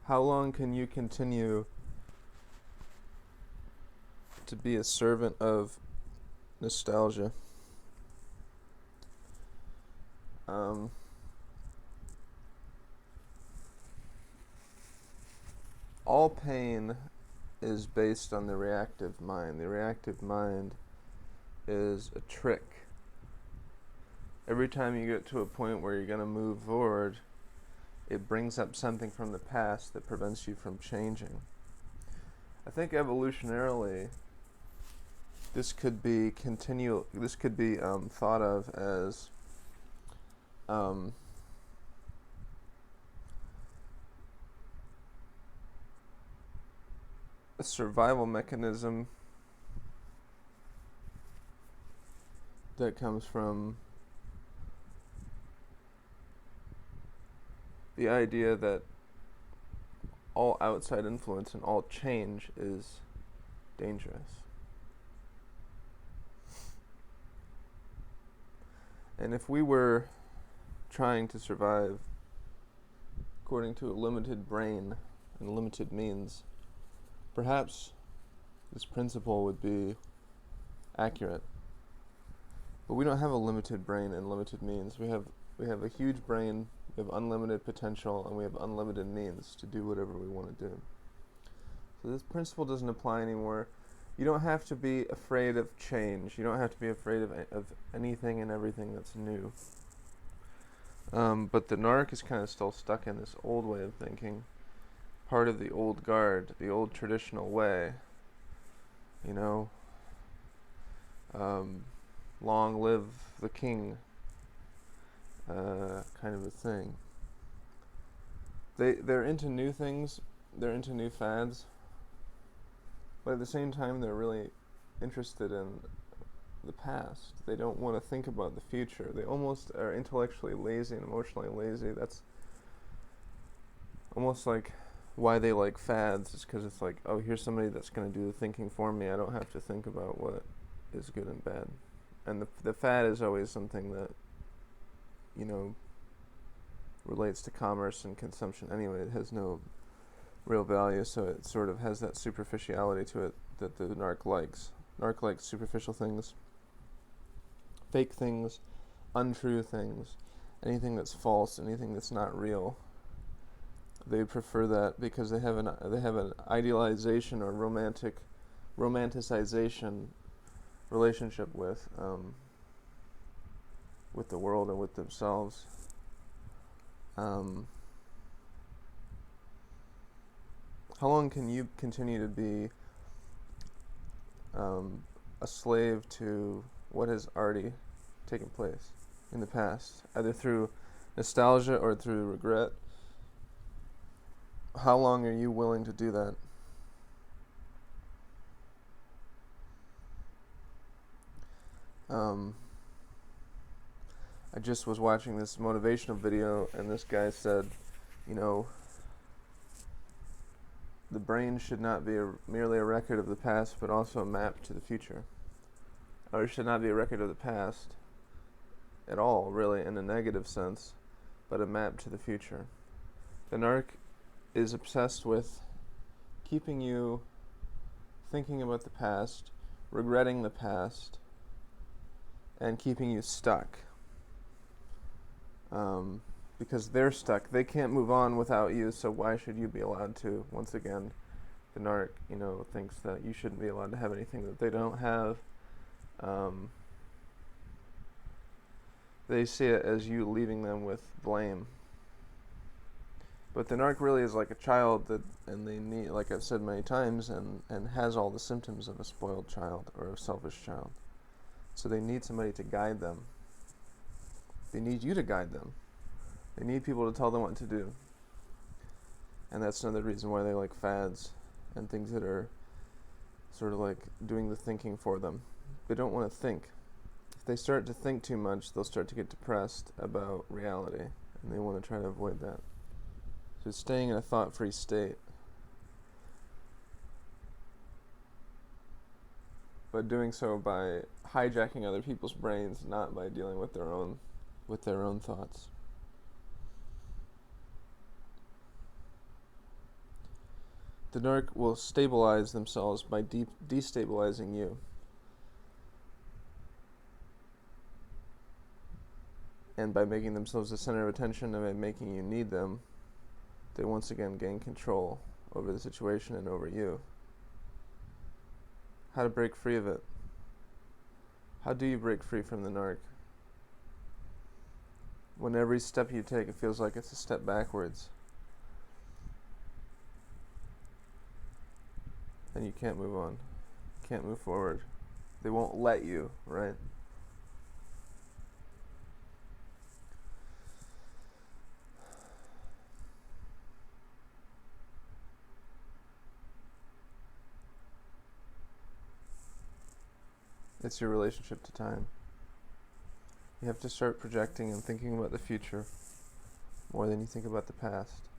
How long can you continue to be a servant of nostalgia? Um, all pain is based on the reactive mind. The reactive mind is a trick. Every time you get to a point where you're going to move forward, it brings up something from the past that prevents you from changing. I think evolutionarily, this could be thought of as a survival mechanism that comes from the idea that all outside influence and all change is dangerous. And if we were trying to survive according to a limited brain and limited means, perhaps this principle would be accurate. But we don't have a limited brain and limited means. We have a huge brain, we have unlimited potential, and we have unlimited means to do whatever we want to do. So this principle doesn't apply anymore. You don't have to be afraid of change. You don't have to be afraid of anything and everything that's new. But the Narc is kind of still stuck in this old way of thinking, part of the old guard, the old traditional way. You know, long live the king, kind of a thing. They're into new things, they're into new fads, but at the same time they're really interested in the past. They don't want to think about the future. They almost are intellectually lazy and emotionally lazy. That's almost like why they like fads, is because it's like, oh, here's somebody that's going to do the thinking for me. I don't have to think about what is good and bad. And the fad is always something that, you know, relates to commerce and consumption anyway. It has no real value, so it sort of has that superficiality to it that the Narc likes. Narc likes superficial things, fake things, untrue things, anything that's false, anything that's not real. They prefer that because they have an idealization or romanticization relationship with the world and with themselves. How long can you continue to be a slave to what has already taken place in the past, either through nostalgia or through regret? How long are you willing to do that? I just was watching this motivational video, and this guy said, you know, the brain should not be merely a record of the past, but also a map to the future. Or it should not be a record of the past at all, really, in a negative sense, but a map to the future. The Narc is obsessed with keeping you thinking about the past, regretting the past, and keeping you stuck. Because they're stuck. They can't move on without you, so why should you be allowed to? Once again, the Narc, thinks that you shouldn't be allowed to have anything that they don't have. They see it as you leaving them with blame. But the Narc really is like a child and they need, like I've said many times, and has all the symptoms of a spoiled child or a selfish child. So they need somebody to guide them. They need you to guide them. They need people to tell them what to do. And that's another reason why they like fads and things that are sort of like doing the thinking for them. They don't want to think. If they start to think too much, they'll start to get depressed about reality, and they want to try to avoid that. So staying in a thought-free state, but doing so by hijacking other people's brains, not by dealing with their own thoughts. The narc will stabilize themselves by destabilizing you. And by making themselves the center of attention and by making you need them, they once again gain control over the situation and over you. How to break free of it? How do you break free from the narc? When every step you take, it feels like it's a step backwards. And you can't move on. Can't move forward. They won't let you, right? It's your relationship to time. You have to start projecting and thinking about the future more than you think about the past.